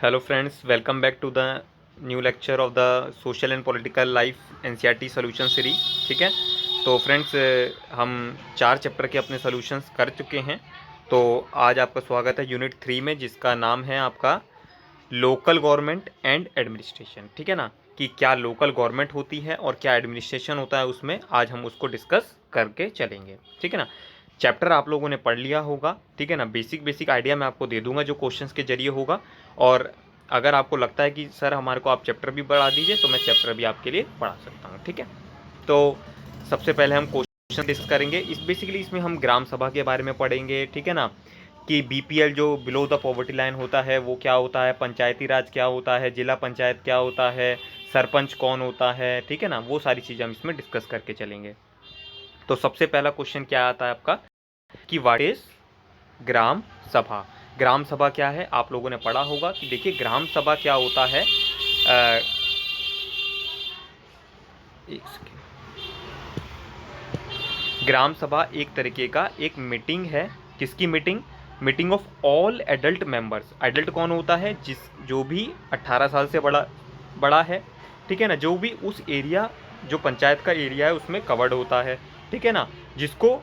Hello friends, welcome back to the new lecture of the social and political life NCERT solution series. ठीक है, तो friends हम 4 chapter के अपने solutions कर चुके हैं। तो आज आपका स्वागत है यूनिट 3 में, जिसका नाम है आपका लोकल गवर्नमेंट एंड एडमिनिस्ट्रेशन। ठीक है ना, कि क्या लोकल गवर्नमेंट होती है और क्या एडमिनिस्ट्रेशन होता है उसमें। आज हम उसको डिस्कस करके चलेंगे। ठीक है ना, चैप्टर आप लोगों ने पढ़ लिया होगा। ठीक है ना, बेसिक आइडिया मैं आपको दे दूंगा जो क्वेश्चंस के जरिए होगा। और अगर आपको लगता है कि सर हमारे को आप चैप्टर भी पढ़ा दीजिए, तो मैं चैप्टर भी आपके लिए पढ़ा सकता हूँ। ठीक है, तो सबसे पहले हम क्वेश्चन डिस्कस करेंगे। बेसिकली इसमें हम ग्राम सभा के बारे में पढ़ेंगे। ठीक है ना, कि बीपीएल जो बिलो द पॉवर्टी लाइन होता है वो क्या होता है, पंचायती राज क्या होता है, जिला पंचायत क्या होता है, सरपंच कौन होता है। ठीक है ना, वो सारी चीज़ें हम इसमें डिस्कस करके चलेंगे। तो सबसे पहला क्वेश्चन क्या आता है आपका कि व्हाट इज ग्राम सभा। ग्राम सभा क्या है, आप लोगों ने पढ़ा होगा कि देखिए ग्राम सभा क्या होता है। एक सेकेंड। ग्राम सभा एक तरीके का एक मीटिंग है। किसकी meeting? Meeting of all adult members. Adult कौन होता है? जो भी 18 साल से बड़ा है। ठीक है ना, जो भी उस एरिया, जो पंचायत का एरिया है उसमें कवर्ड होता है। ठीक है ना, जिसको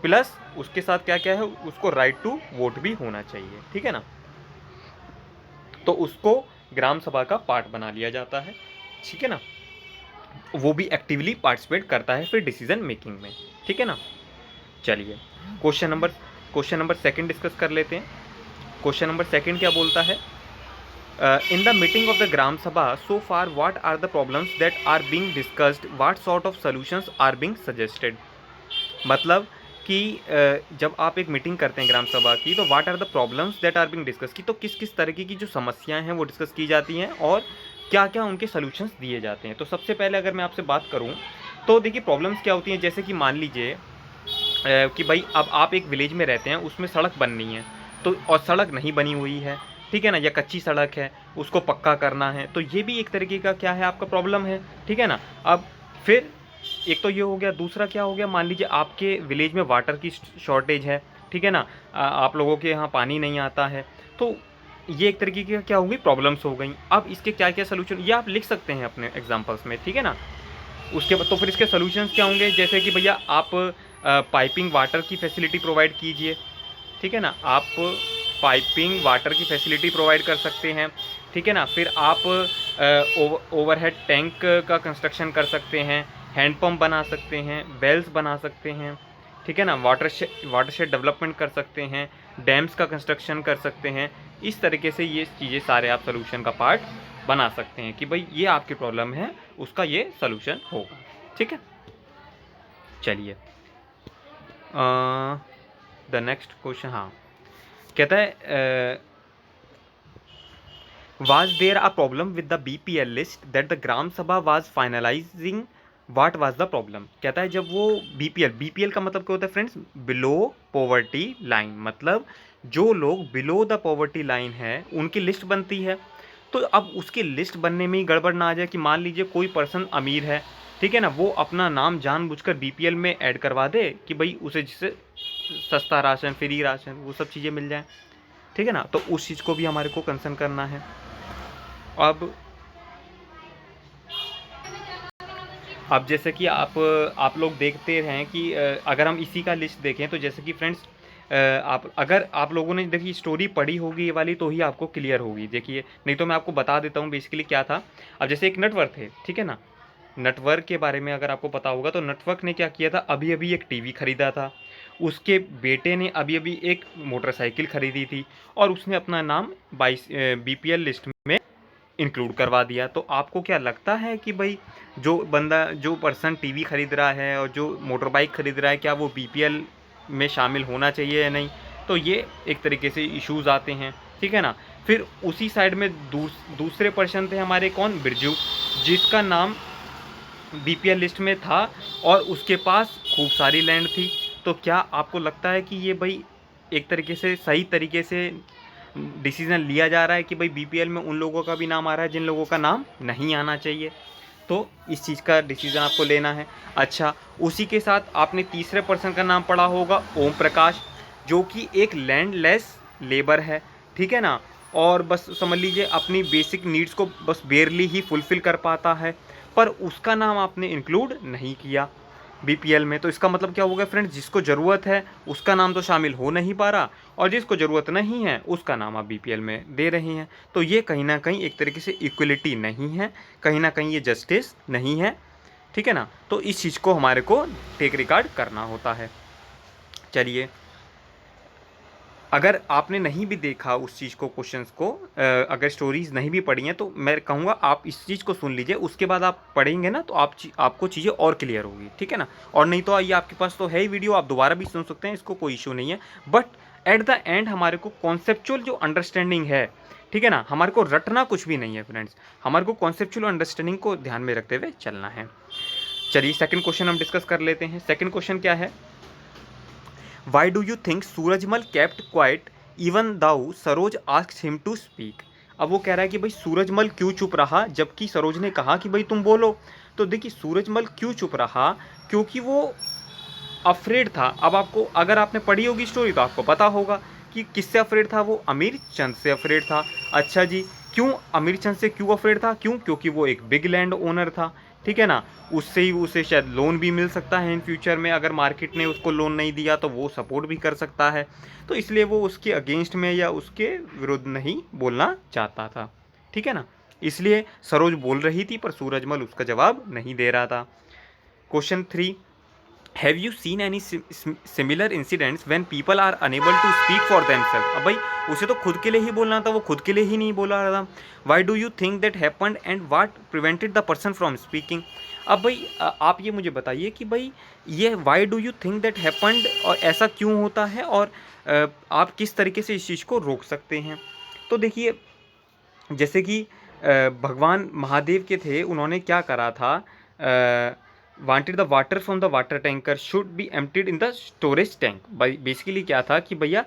प्लस उसके साथ क्या क्या है, उसको राइट टू वोट भी होना चाहिए। ठीक है ना, तो उसको ग्राम सभा का पार्ट बना लिया जाता है। ठीक है ना, वो भी एक्टिवली पार्टिसिपेट करता है फिर डिसीजन मेकिंग में। ठीक है ना, चलिए क्वेश्चन नंबर सेकंड डिस्कस कर लेते हैं। क्वेश्चन नंबर सेकंड क्या बोलता है? In the meeting of the gram sabha so far what are the problems that are being discussed, what sort of solutions are being suggested. मतलब कि जब आप एक मीटिंग करते हैं ग्राम सभा की, तो what are the problems that are being discuss, की तो किस किस तरीके की जो समस्याएं हैं वो डिस्कस की जाती हैं और क्या क्या उनके सॉल्यूशंस दिए जाते हैं। तो सबसे पहले अगर मैं आपसे बात करूं तो देखिए प्रॉब्लम्स क्या होती हैं। जैसे कि मान लीजिए कि भाई अब आप एक विलेज में रहते हैं, उसमें सड़क बननी है, तो और सड़क नहीं बनी हुई है। ठीक है ना, या कच्ची सड़क है, उसको पक्का करना है, तो ये भी एक तरीके का क्या है, आपका प्रॉब्लम है। ठीक है ना, अब फिर एक तो ये हो गया, दूसरा क्या हो गया, मान लीजिए आपके विलेज में वाटर की शॉर्टेज है। ठीक है ना, आप लोगों के यहाँ पानी नहीं आता है, तो ये एक तरीके की क्या हो गई, प्रॉब्लम्स हो गई। अब इसके क्या क्या सोल्यूशन ये आप लिख सकते हैं अपने एग्जाम्पल्स में। ठीक है ना, उसके बाद तो फिर इसके सोल्यूशंस क्या होंगे, जैसे कि भैया आप पाइपिंग वाटर की फैसिलिटी प्रोवाइड कीजिए। ठीक है ना, आप पाइपिंग वाटर की फैसिलिटी प्रोवाइड कर सकते हैं। ठीक है ना, फिर आप ओवरहेड टैंक का कंस्ट्रक्शन कर सकते हैं, हैंडपम्प बना सकते हैं, वेल्स बना सकते हैं। ठीक है ना, वाटरशेड डेवलपमेंट कर सकते हैं, डैम्स का कंस्ट्रक्शन कर सकते हैं। इस तरीके से ये चीज़ें सारे आप सोल्यूशन का पार्ट बना सकते हैं कि भाई ये आपकी प्रॉब्लम है, उसका ये सोल्यूशन होगा। ठीक है, चलिए द नेक्स्ट क्वेश्चन। हाँ, कहता है was there a problem with the BPL list that the ग्राम सभा was finalizing, what was the problem। कहता है जब वो BPL का मतलब क्या होता है फ्रेंड्स, बिलो पॉवर्टी लाइन। मतलब जो लोग बिलो द पॉवर्टी लाइन है उनकी लिस्ट बनती है। तो अब उसकी लिस्ट बनने में ही गड़बड़ ना आ जाए कि मान लीजिए कोई पर्सन अमीर है, ठीक है ना, वो अपना नाम जानबूझकर बीपीएल में ऐड करवा दे कि भाई उसे जिससे सस्ता राशन, फ्री राशन, वो सब चीज़ें मिल जाएं। ठीक है ना, तो उस चीज़ को भी हमारे को कंसर्न करना है। अब जैसे कि आप लोग देखते हैं कि अगर हम इसी का लिस्ट देखें तो जैसे कि फ्रेंड्स अगर आप लोगों ने देखिए स्टोरी पढ़ी होगी ये वाली, तो ही आपको क्लियर होगी। देखिए नहीं तो मैं आपको बता देता हूँ बेसिकली क्या था। अब जैसे एक नटवर्क थे, ठीक है ना, नटवर्क के बारे में अगर आपको पता होगा तो नटवर्क ने क्या किया था, अभी अभी एक टीवी खरीदा था, उसके बेटे ने अभी अभी एक मोटरसाइकिल खरीदी थी और उसने अपना नाम बीपीएल लिस्ट में इंक्लूड करवा दिया। तो आपको क्या लगता है कि भाई जो पर्सन टीवी खरीद रहा है और जो मोटर बाइक खरीद रहा है, क्या वो बीपीएल में शामिल होना चाहिए या नहीं? तो ये एक तरीके से इश्यूज आते हैं। ठीक है ना, फिर उसी साइड में दूसरे पर्सन थे हमारे, कौन, बिरजू, जिसका नाम बीपीएल लिस्ट में था और उसके पास खूब सारी लैंड थी। तो क्या आपको लगता है कि ये भाई एक तरीके से सही तरीके से डिसीज़न लिया जा रहा है कि भाई बीपीएल में उन लोगों का भी नाम आ रहा है जिन लोगों का नाम नहीं आना चाहिए? तो इस चीज़ का डिसीज़न आपको लेना है। अच्छा, उसी के साथ आपने तीसरे पर्सन का नाम पढ़ा होगा, ओम प्रकाश, जो कि एक लैंडलेस लेबर है। ठीक है ना, और उसके पास खूब सारी लैंड थी। तो क्या आपको लगता है कि ये भाई एक तरीके से सही तरीके से डिसीजन लिया जा रहा है कि भाई बीपीएल में उन लोगों का भी नाम आना चाहिए? तो इस चीज़ का डिसीजन आपको लेना है। अच्छा, उसी के साथ आपने तीसरे पर्सन का नाम पढ़ा होगा, ओम प्रकाश, जो कि एक लैंडलेस लेबर है। ठीक है ना, और बस समझ लीजिए अपनी बेसिक नीड्स को बस बेयरली ही फुलफ़िल कर पाता है, पर उसका नाम आपने इंक्लूड नहीं किया बीपीएल में। तो इसका मतलब क्या हो गया फ्रेंड्स, जिसको ज़रूरत है उसका नाम तो शामिल हो नहीं पा रहा, और जिसको ज़रूरत नहीं है उसका नाम आप बीपीएल में दे रहे हैं। तो ये कहीं ना कहीं एक तरीके से इक्वलिटी नहीं है, कहीं ना कहीं ये जस्टिस नहीं है, ठीक है ना। तो इस चीज़ को हमारे को टेक रिकॉर्ड करना होता है। चलिए, अगर आपने नहीं भी देखा उस चीज़ को, क्वेश्चंस को, अगर स्टोरीज नहीं भी पढ़ी हैं, तो मैं कहूँगा आप इस चीज़ को सुन लीजिए, उसके बाद आप पढ़ेंगे ना तो आपको चीज़ें और क्लियर होगी, ठीक है ना। और नहीं तो ये आपके पास तो है ही वीडियो, आप दोबारा भी सुन सकते हैं, इसको कोई इशू नहीं है। बट एट द एंड हमारे को कॉन्सेप्चुअल जो अंडरस्टैंडिंग है, ठीक है ना, हमारे को रटना कुछ भी नहीं है फ्रेंड्स, हमारे को कॉन्सेप्चुअल अंडरस्टैंडिंग को ध्यान में रखते हुए चलना है। चलिए सेकंड क्वेश्चन हम डिस्कस कर लेते हैं। सेकंड क्वेश्चन क्या है, why do you think Surajmal kept quiet even though Saroj asked him to speak. अब वो कह रहा है कि भाई सूरजमल क्यों चुप रहा जबकि सरोज ने कहा कि भाई तुम बोलो। तो देखिए सूरजमल क्यों चुप रहा, क्योंकि वो अफ्रेड था। अब आपको, अगर आपने पढ़ी होगी स्टोरी तो आपको पता होगा कि किससे अफ्रेड था, वो अमीर चंद से अफ्रेड था। अच्छा जी, क्यों अमीर चंद से क्यों अफ्रेड था, क्यों, क्योंकि वो एक बिग लैंड ओनर था, ठीक है ना। उससे ही उसे शायद लोन भी मिल सकता है इन फ्यूचर में, अगर मार्केट ने उसको लोन नहीं दिया तो वो सपोर्ट भी कर सकता है। तो इसलिए वो उसके अगेंस्ट में या उसके विरुद्ध नहीं बोलना चाहता था, ठीक है ना। इसलिए सरोज बोल रही थी पर सूरजमल उसका जवाब नहीं दे रहा था। Question 3, have you seen any similar incidents when people are unable to speak for themselves. अब भाई उसे तो खुद के लिए ही बोलना था, वो खुद के लिए ही नहीं बोला रहा था। Y do you think that happened and what prevented the person from speaking. अब भाई आप ये मुझे बताइए कि भाई ये Y do you think that happened, और ऐसा क्यों होता है, और आप किस तरीके से इस चीज़ को रोक सकते हैं। तो देखिए, जैसे कि भगवान महादेव के थे, उन्होंने क्या करा था, wanted the water from the water tanker should be emptied in the storage tank. Basically क्या था कि भैया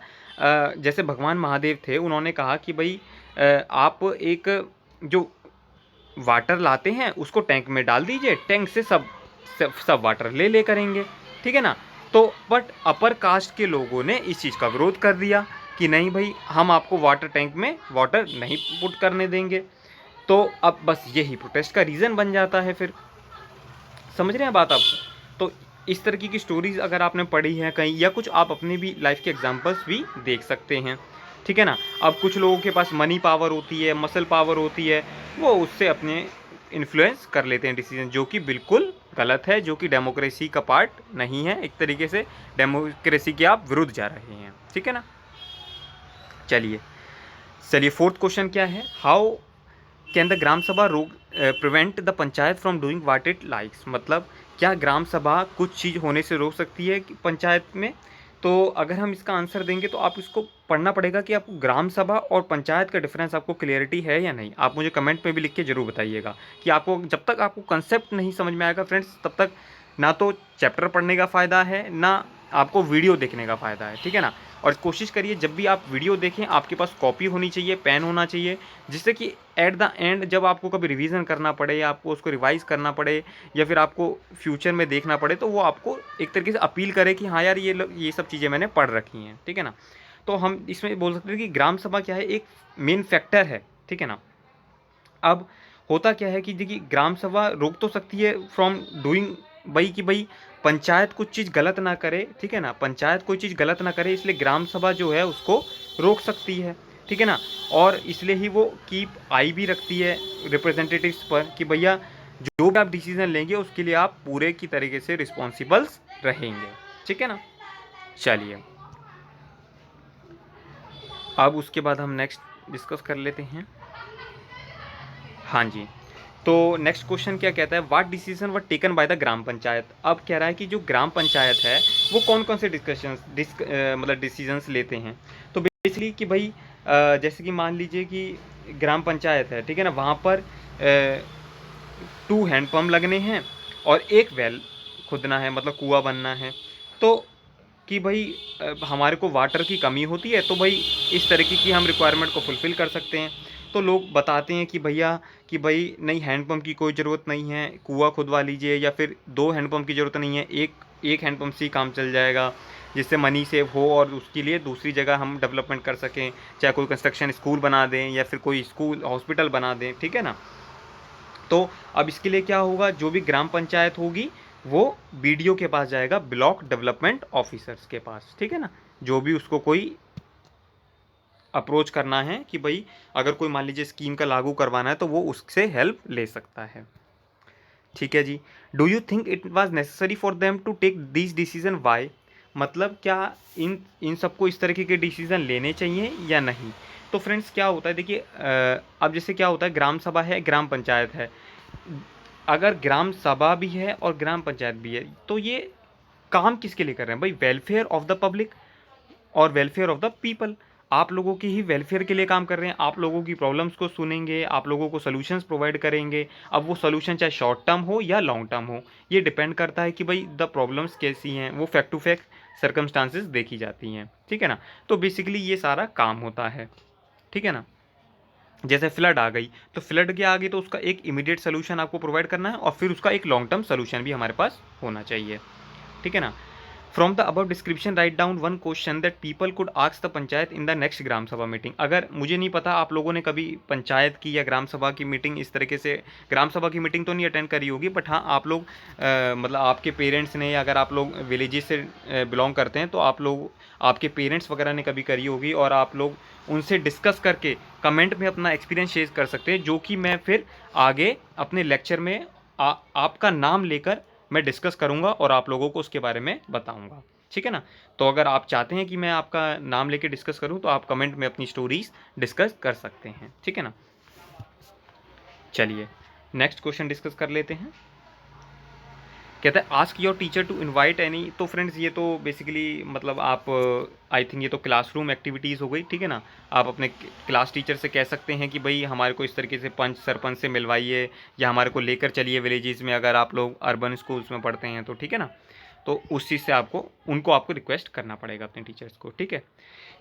जैसे भगवान महादेव थे, उन्होंने कहा कि भाई आप एक जो वाटर लाते हैं उसको टैंक में डाल दीजिए, टैंक से सब वाटर ले करेंगे, ठीक है ना। तो बट अपर कास्ट के लोगों ने इस चीज़ का विरोध कर दिया कि नहीं भाई, हम आपको वाटर टैंक में वाटर नहीं पुट करने देंगे। तो अब बस यही प्रोटेस्ट का रीज़न बन जाता है फिर, समझ रहे हैं बात आप। तो इस तरीके की स्टोरीज़ अगर आपने पढ़ी है कहीं, या कुछ आप अपनी भी लाइफ के एग्जांपल्स भी देख सकते हैं, ठीक है ना। अब कुछ लोगों के पास मनी पावर होती है, मसल पावर होती है, वो उससे अपने इन्फ्लुएंस कर लेते हैं डिसीजन, जो कि बिल्कुल गलत है, जो कि डेमोक्रेसी का पार्ट नहीं है। एक तरीके से डेमोक्रेसी के आप विरुद्ध जा रहे हैं, ठीक है ना। चलिए फोर्थ क्वेश्चन क्या है, हाउ कैन द ग्राम सभा रोक prevent the panchayat from doing what it likes. मतलब क्या ग्राम सभा कुछ चीज़ होने से रोक सकती है कि पंचायत में। तो अगर हम इसका आंसर देंगे तो आप इसको पढ़ना पड़ेगा कि आपको ग्राम सभा और पंचायत का डिफरेंस आपको क्लियरिटी है या नहीं। आप मुझे कमेंट में भी लिख के जरूर बताइएगा कि आपको, जब तक आपको कंसेप्ट नहीं समझ में आएगा फ्रेंड्स, तब तक ना तो चैप्टर पढ़ने का फ़ायदा है, ना आपको वीडियो देखने का फ़ायदा है, ठीक है ना। और कोशिश करिए जब भी आप वीडियो देखें आपके पास कॉपी होनी चाहिए, पेन होना चाहिए, जिससे कि एट द एंड जब आपको कभी रिवीजन करना पड़े या आपको उसको रिवाइज़ करना पड़े या फिर आपको फ्यूचर में देखना पड़े, तो वो आपको एक तरीके से अपील करे कि हाँ यार ये सब चीज़ें मैंने पढ़ रखी हैं, ठीक है ना। तो हम इसमें बोल सकते हैं कि ग्राम सभा क्या है, एक मेन फैक्टर है, ठीक है ना। अब होता क्या है कि देखिए ग्राम सभा रोक तो सकती है फ्रॉम डूइंग, भाई कि भाई पंचायत कुछ चीज़ गलत ना करे, ठीक है ना, पंचायत कोई चीज़ गलत ना करे, इसलिए ग्राम सभा जो है उसको रोक सकती है, ठीक है ना। और इसलिए ही वो कीप आई भी रखती है रिप्रेजेंटेटिव्स पर कि भैया जो भी आप डिसीजन लेंगे उसके लिए आप पूरे की तरीके से रिस्पॉन्सिबल्स रहेंगे, ठीक है ना। चलिए अब उसके बाद हम नेक्स्ट डिस्कस कर लेते हैं। हाँ जी, तो नेक्स्ट क्वेश्चन क्या कहता है, what decision were taken by the gram panchayat. अब कह रहा है कि जो ग्राम पंचायत है वो कौन कौन से मतलब डिसीजंस लेते हैं। तो बेसिकली कि भाई जैसे कि मान लीजिए कि ग्राम पंचायत है, ठीक है ना, वहाँ पर 2 हैंडपम्प लगने हैं और एक वेल खुदना है, मतलब कुआं बनना है। तो कि भाई हमारे को वाटर की कमी होती है, तो भाई इस तरीके की हम रिक्वायरमेंट को फुलफ़िल कर सकते हैं। तो लोग बताते हैं कि भैया कि भाई नहीं, हैंडपम्प की कोई ज़रूरत नहीं है, कुआं खुदवा लीजिए, या फिर 2 हैंडपम्प की ज़रूरत नहीं है, एक हैंडपम्प से ही काम चल जाएगा, जिससे मनी सेव हो और उसके लिए दूसरी जगह हम डेवलपमेंट कर सकें, चाहे कोई कंस्ट्रक्शन स्कूल बना दें या फिर कोई स्कूल हॉस्पिटल बना दें, ठीक है ना। तो अब इसके लिए क्या होगा, जो भी ग्राम पंचायत होगी वो बीडीओ के पास जाएगा, ब्लॉक डेवलपमेंट ऑफिसर्स के पास, ठीक है ना। जो भी उसको कोई अप्रोच करना है कि भाई अगर कोई मान लीजिए स्कीम का लागू करवाना है तो वो उससे हेल्प ले सकता है, ठीक है जी। Do you think it was necessary for them to take this decision, why, मतलब क्या इन इन सबको इस तरीके के डिसीजन लेने चाहिए या नहीं। तो फ्रेंड्स क्या होता है, देखिए अब जैसे क्या होता है, ग्राम सभा है, ग्राम पंचायत है, अगर ग्राम सभा भी है और ग्राम पंचायत भी है तो ये काम किसके लिए कर रहे हैं भाई, वेलफेयर ऑफ द पब्लिक और वेलफेयर ऑफ द पीपल। आप लोगों की ही वेलफेयर के लिए काम कर रहे हैं, आप लोगों की प्रॉब्लम्स को सुनेंगे, आप लोगों को सोल्यूशंस प्रोवाइड करेंगे। अब वो सोल्यूशन चाहे शॉर्ट टर्म हो या लॉन्ग टर्म हो, ये डिपेंड करता है कि भाई द प्रॉब्लम्स कैसी हैं, वो फैक्ट टू फैक्ट सर्कमस्टांसेस देखी जाती हैं, ठीक है ना। तो बेसिकली ये सारा काम होता है, ठीक है ना। जैसे फ्लड आ गई तो फ्लड के आगे तो उसका एक इमीडिएट सोल्यूशन आपको प्रोवाइड करना है और फिर उसका एक लॉन्ग टर्म सोल्यूशन भी हमारे पास होना चाहिए, ठीक है ना। From the above description write down one question that people could ask the panchayat in the next gram sabha meeting. अगर मुझे नहीं पता आप लोगों ने कभी पंचायत की या ग्राम सभा की मीटिंग इस तरीके से, ग्राम सभा की मीटिंग तो नहीं अटेंड करी होगी, बट हाँ आप लोग मतलब आपके पेरेंट्स ने, या अगर आप लोग विलेजेस से बिलोंग करते हैं तो आप लोग, आपके पेरेंट्स वगैरह ने कभी करी होगी और आप लोग उनसे डिस्कस करके कमेंट में अपना एक्सपीरियंस शेयर कर सकते हैं, जो कि मैं फिर आगे अपने लेक्चर में आपका नाम लेकर मैं डिस्कस करूंगा और आप लोगों को उसके बारे में बताऊंगा, ठीक है ना। तो अगर आप चाहते हैं कि मैं आपका नाम लेके डिस्कस करूं तो आप कमेंट में अपनी स्टोरीज डिस्कस कर सकते हैं, ठीक है ना। चलिए नेक्स्ट क्वेश्चन डिस्कस कर लेते हैं। कहता है ask your teacher to invite any. तो फ्रेंड्स ये तो बेसिकली मतलब आप, आई थिंक ये तो क्लासरूम एक्टिविटीज़ हो गई, ठीक है ना। आप अपने क्लास टीचर से कह सकते हैं कि भाई हमारे को इस तरीके से पंच सरपंच से मिलवाइए या हमारे को लेकर चलिए विलेजेस में, अगर आप लोग अर्बन स्कूल्स में पढ़ते हैं तो, ठीक है ना। तो उस चीज़ से आपको आपको रिक्वेस्ट करना पड़ेगा अपने टीचर्स को, ठीक है।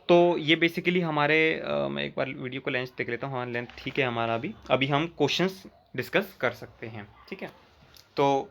तो ये बेसिकली हमारे मैं एक बार वीडियो को लेंथ देख लेता हूँ, हाँ लेंथ ठीक है हमारा। अभी हम क्वेश्चंस डिस्कस कर सकते हैं, ठीक है। तो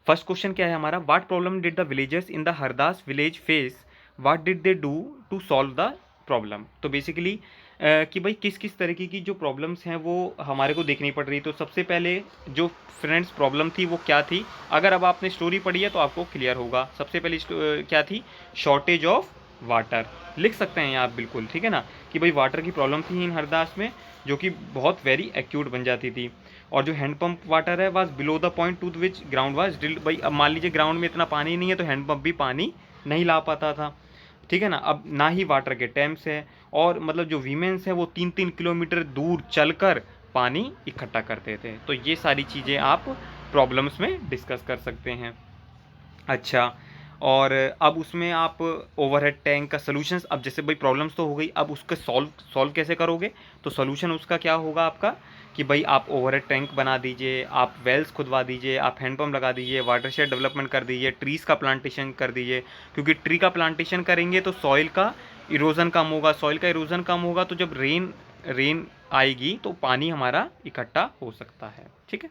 फर्स्ट क्वेश्चन क्या है हमारा, what problem did the villagers in the Hardas village face, what did they do to solve the problem. तो बेसिकली कि भाई किस किस तरीके की जो प्रॉब्लम्स हैं वो हमारे को देखनी पड़ रही। तो सबसे पहले जो फ्रेंड्स प्रॉब्लम थी वो क्या थी, अगर अब आपने स्टोरी पढ़ी है तो आपको क्लियर होगा। सबसे पहली क्या थी, शॉर्टेज ऑफ वाटर, लिख सकते हैं आप बिल्कुल, ठीक है ना, कि भाई वाटर की प्रॉब्लम थी इन हरदास में, जो कि बहुत वेरी एक्यूट बन जाती थी। और जो हैंडपंप वाटर है was below the point two which ground was drilled. भाई अब मान लीजिए ग्राउंड में इतना पानी नहीं है तो हैंडपंप भी पानी नहीं ला पाता था, ठीक है ना। अब ना ही वाटर के टैंक्स है, और मतलब जो वीमेंस है वो 3-3 किलोमीटर दूर चलकर पानी इकट्ठा करते थे। तो ये सारी चीज़ें आप प्रॉब्लम्स में डिस्कस कर सकते हैं। अच्छा, और अब उसमें आप ओवरहेड टैंक का सोल्यूशंस, अब जैसे भाई प्रॉब्लम्स तो हो गई, अब उसका सॉल्व कैसे करोगे। तो सोल्यूशन उसका क्या होगा आपका, कि भाई आप ओवरहेड टैंक बना दीजिए, आप वेल्स खुदवा दीजिए, आप हैंडपम्प लगा दीजिए, वाटरशेड डेवलपमेंट कर दीजिए, ट्रीज़ का प्लांटेशन कर दीजिए। क्योंकि ट्री का प्लांटेशन करेंगे तो सॉइल का इरोजन कम होगा, सॉइल का इरोजन कम होगा तो जब रेन आएगी तो पानी हमारा इकट्ठा हो सकता है, ठीक है।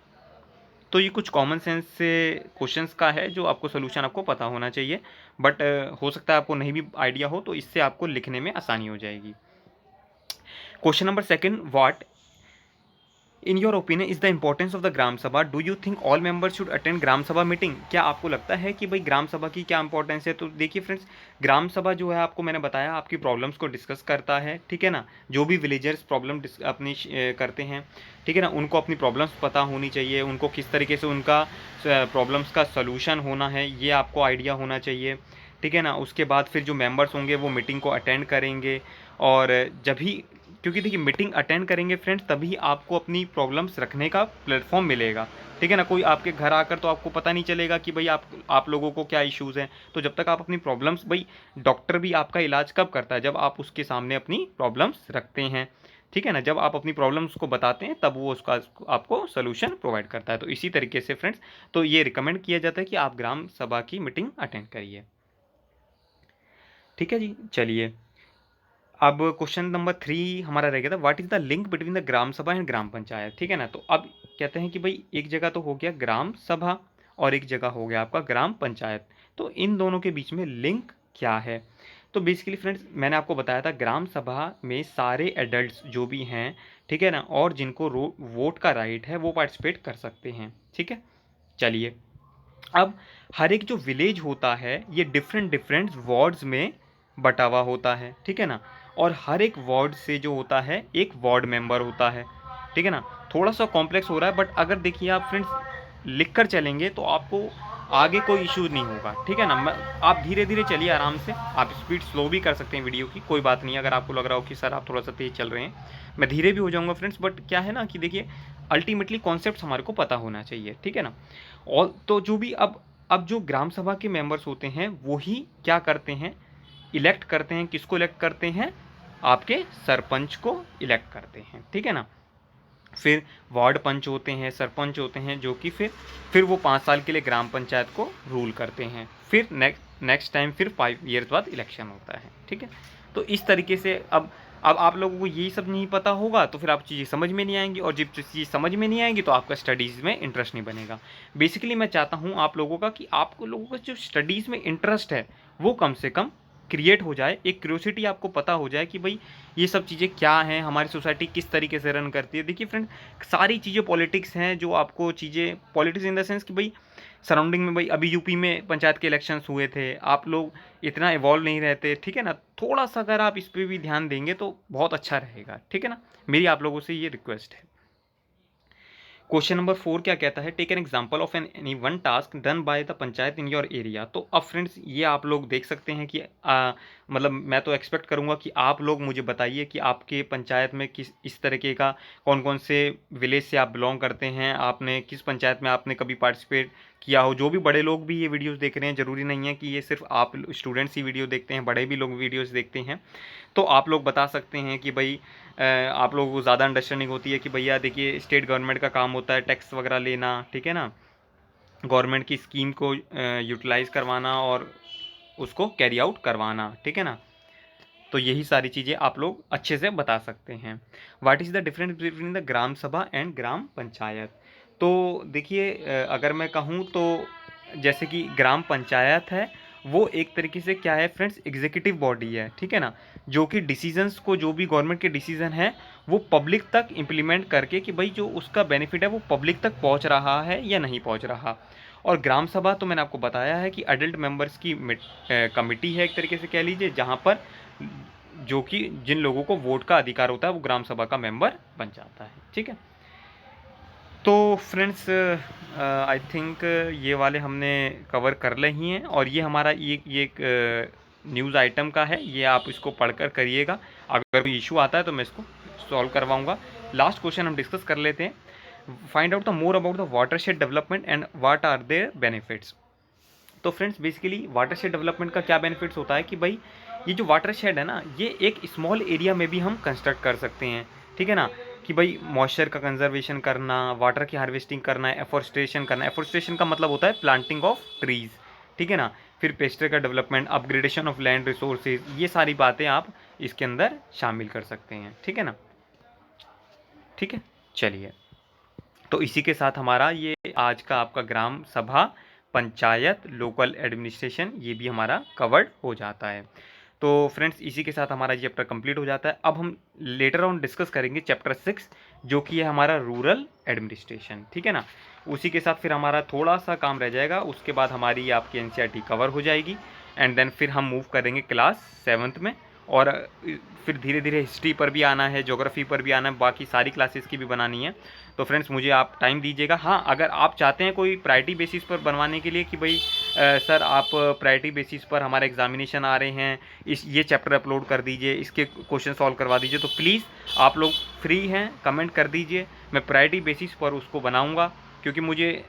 तो ये कुछ कॉमन सेंस से क्वेश्चंस का है जो आपको सोल्यूशन आपको पता होना चाहिए, बट हो सकता है आपको नहीं भी आइडिया हो, तो इससे आपको लिखने में आसानी हो जाएगी। Question number second, what in your opinion is the importance of the gram sabha, do you think all members should attend gram sabha meeting. क्या आपको लगता है कि भाई ग्राम सभा की क्या इंपॉर्टेंस है। तो देखिए फ्रेंड्स, ग्राम सभा जो है आपको मैंने बताया आपकी प्रॉब्लम्स को डिस्कस करता है, ठीक है ना। जो भी विलेजर्स प्रॉब्लम अपनी करते हैं, ठीक है ना, उनको अपनी प्रॉब्लम्स पता होनी चाहिए, उनको किस तरीके से उनका प्रॉब्लम्स का सलूशन होना है ये आपको आइडिया होना चाहिए, ठीक है ना। उसके बाद फिर जो मेंबर्स होंगे वो मीटिंग को अटेंड करेंगे, और जब भी, क्योंकि देखिए मीटिंग अटेंड करेंगे फ्रेंड्स तभी आपको अपनी प्रॉब्लम्स रखने का प्लेटफॉर्म मिलेगा, ठीक है ना। कोई आपके घर आकर तो आपको पता नहीं चलेगा कि भाई आप लोगों को क्या इश्यूज़ हैं। तो जब तक आप अपनी प्रॉब्लम्स, भाई डॉक्टर भी आपका इलाज कब करता है, जब आप उसके सामने अपनी प्रॉब्लम्स रखते हैं, ठीक है ना। जब आप अपनी प्रॉब्लम्स को बताते हैं तब वो उसका आपको सोल्यूशन प्रोवाइड करता है। तो इसी तरीके से फ्रेंड्स, तो ये रिकमेंड किया जाता है कि आप ग्राम सभा की मीटिंग अटेंड करिए, ठीक है जी। चलिए अब क्वेश्चन नंबर 3 हमारा रह गया था, what is the link between the gram sabha and ग्राम पंचायत, ठीक है ना। तो अब कहते हैं कि भाई एक जगह तो हो गया ग्राम सभा और एक जगह हो गया आपका ग्राम पंचायत। तो इन दोनों के बीच में लिंक क्या है? तो बेसिकली फ्रेंड्स मैंने आपको बताया था ग्राम सभा में सारे एडल्ट्स जो भी हैं, ठीक है ना, और जिनको वोट का राइट है वो पार्टिसिपेट कर सकते हैं, ठीक है। चलिए, अब हर एक जो विलेज होता है ये डिफरेंट डिफरेंट वार्ड्स में बटा हुआ होता है, ठीक है ना, और हर एक वार्ड से जो होता है एक वार्ड मेंबर होता है, ठीक है ना। थोड़ा सा कॉम्प्लेक्स हो रहा है, बट अगर देखिए आप फ्रेंड्स लिख कर चलेंगे तो आपको आगे कोई इशू नहीं होगा, ठीक है ना। आप धीरे धीरे चलिए आराम से, आप स्पीड स्लो भी कर सकते हैं वीडियो की, कोई बात नहीं। अगर आपको लग रहा हो कि सर आप थोड़ा सा तेज़ चल रहे हैं, मैं धीरे भी हो जाऊंगा फ्रेंड्स, बट क्या है ना कि देखिए अल्टीमेटली कॉन्सेप्ट हमारे को पता होना चाहिए, ठीक है ना। और तो जो भी अब जो ग्राम सभा के मेंबर्स होते हैं वही क्या करते हैं, इलेक्ट करते हैं। किसको इलेक्ट करते हैं? आपके सरपंच को इलेक्ट करते हैं, ठीक है ना। फिर वार्ड पंच होते हैं, सरपंच होते हैं, जो कि फिर वो 5 साल के लिए ग्राम पंचायत को रूल करते हैं। फिर नेक्स्ट टाइम फिर 5 ईयर्स बाद इलेक्शन होता है, ठीक है। तो इस तरीके से अब आप लोगों को यही सब नहीं पता होगा तो फिर आप चीज़ें समझ में नहीं आएंगी, और जब चीज़ समझ में नहीं आएंगी तो आपका स्टडीज़ में इंटरेस्ट नहीं बनेगा। बेसिकली मैं चाहता हूँ आप लोगों का कि आपको लोगों का जो स्टडीज़ में इंटरेस्ट है वो कम से कम क्रिएट हो जाए, एक क्यूरियोसिटी आपको पता हो जाए कि भाई ये सब चीज़ें क्या हैं, हमारी सोसाइटी किस तरीके से रन करती है। देखिए फ्रेंड, सारी चीज़ें पॉलिटिक्स हैं, जो आपको चीज़ें पॉलिटिक्स इन द सेंस कि भाई सराउंडिंग में, भाई अभी यूपी में पंचायत के इलेक्शंस हुए थे, आप लोग इतना इवॉल्व नहीं रहते, ठीक है ना। थोड़ा सा अगर आप इस पर भी ध्यान देंगे तो बहुत अच्छा रहेगा, ठीक है ना। मेरी आप लोगों से ये रिक्वेस्ट है। क्वेश्चन नंबर 4 क्या कहता है? Take an example of any one task done by the panchayat in your area. तो अब फ्रेंड्स ये आप लोग देख सकते हैं कि मतलब मैं तो एक्सपेक्ट करूंगा कि आप लोग मुझे बताइए कि आपके पंचायत में किस इस तरीके का कौन कौन से विलेज से आप बिलोंग करते हैं, आपने किस पंचायत में आपने कभी पार्टिसिपेट किया हो। जो भी बड़े लोग भी ये वीडियोस देख रहे हैं, ज़रूरी नहीं है कि ये सिर्फ आप स्टूडेंट्स ही वीडियो देखते हैं, बड़े भी लोग वीडियोस देखते हैं। तो आप लोग बता सकते हैं कि भाई आप लोगों को ज़्यादा अंडरस्टैंडिंग होती है कि भैया देखिए स्टेट गवर्नमेंट का काम होता है टैक्स वगैरह लेना, ठीक है ना, गवर्नमेंट की स्कीम को यूटिलाइज़ करवाना और उसको कैरी आउट करवाना, ठीक है ना। तो यही सारी चीज़ें आप लोग अच्छे से बता सकते हैं। What is the difference between the gram sabha and ग्राम पंचायत? तो देखिए अगर मैं कहूँ तो जैसे कि ग्राम पंचायत है वो एक तरीके से क्या है फ्रेंड्स, एग्जीक्यूटिव बॉडी है, ठीक है ना, जो कि डिसीजंस को, जो भी गवर्नमेंट के डिसीजन है वो पब्लिक तक इम्प्लीमेंट करके कि भाई जो उसका बेनिफिट है वो पब्लिक तक पहुंच रहा है या नहीं पहुंच रहा। और ग्राम सभा तो मैंने आपको बताया है कि अडल्ट मेंबर्स की कमिटी है, एक तरीके से कह लीजिए, जहां पर जो कि जिन लोगों को वोट का अधिकार होता है वो ग्राम सभा का मेंबर बन जाता है, ठीक है। तो फ्रेंड्स आई थिंक ये वाले हमने कवर कर ले ही हैं, और ये हमारा ये एक न्यूज़ आइटम का है, ये आप इसको पढ़कर करिएगा। अगर कोई इशू आता है तो मैं इसको सॉल्व करवाऊंगा। लास्ट क्वेश्चन हम डिस्कस कर लेते हैं। Find out the more about the watershed development and what are their benefits. तो फ्रेंड्स बेसिकली वाटरशेड डेवलपमेंट का क्या बेनिफिट्स होता है कि भाई ये जो वाटरशेड है ना, ये एक स्मॉल एरिया में भी हम कंस्ट्रक्ट कर सकते हैं, ठीक है ना, कि भाई मॉइस्चर का कंजर्वेशन करना, वाटर की हार्वेस्टिंग करना है, एफोरेस्टेशन करना है। एफोरेस्टेशन का मतलब होता है प्लांटिंग ऑफ ट्रीज, ठीक है ना। फिर पेस्टर का development, upgradation of land resources, ये सारी बातें आप इसके अंदर शामिल कर सकते हैं, ठीक है ना। ठीक है, चलिए, तो इसी के साथ हमारा ये आज का आपका ग्राम सभा, पंचायत, लोकल एडमिनिस्ट्रेशन, ये भी हमारा कवर्ड हो जाता है। तो फ्रेंड्स इसी के साथ हमारा ये चैप्टर कंप्लीट हो जाता है। अब हम लेटर ऑन डिस्कस करेंगे चैप्टर 6, जो कि है हमारा रूरल एडमिनिस्ट्रेशन, ठीक है ना। उसी के साथ फिर हमारा थोड़ा सा काम रह जाएगा, उसके बाद हमारी आपकी एनसीईआरटी कवर हो जाएगी, एंड देन फिर हम मूव करेंगे क्लास 7th में, और फिर धीरे धीरे हिस्ट्री पर भी आना है, ज्योग्राफी पर भी आना है, बाकी सारी क्लासेस की भी बनानी है। तो फ्रेंड्स मुझे आप टाइम दीजिएगा। हाँ, अगर आप चाहते हैं कोई प्रायोरिटी बेसिस पर बनवाने के लिए कि भाई सर आप प्रायोरिटी बेसिस पर हमारे एग्जामिनेशन आ रहे हैं, ये चैप्टर अपलोड कर दीजिए, इसके क्वेश्चन सॉल्व करवा दीजिए, तो प्लीज़ आप लोग फ्री हैं, कमेंट कर दीजिए, मैं प्रायोरिटी बेसिस पर उसको बनाऊँगा, क्योंकि मुझे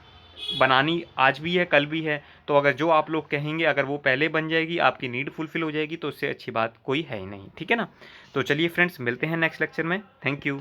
बनानी आज भी है, कल भी है। तो अगर जो आप लोग कहेंगे, अगर वो पहले बन जाएगी, आपकी नीड फुलफिल हो जाएगी, तो उससे अच्छी बात कोई है ही नहीं, ठीक है ना। तो चलिए फ्रेंड्स, मिलते हैं नेक्स्ट लेक्चर में। Thank you.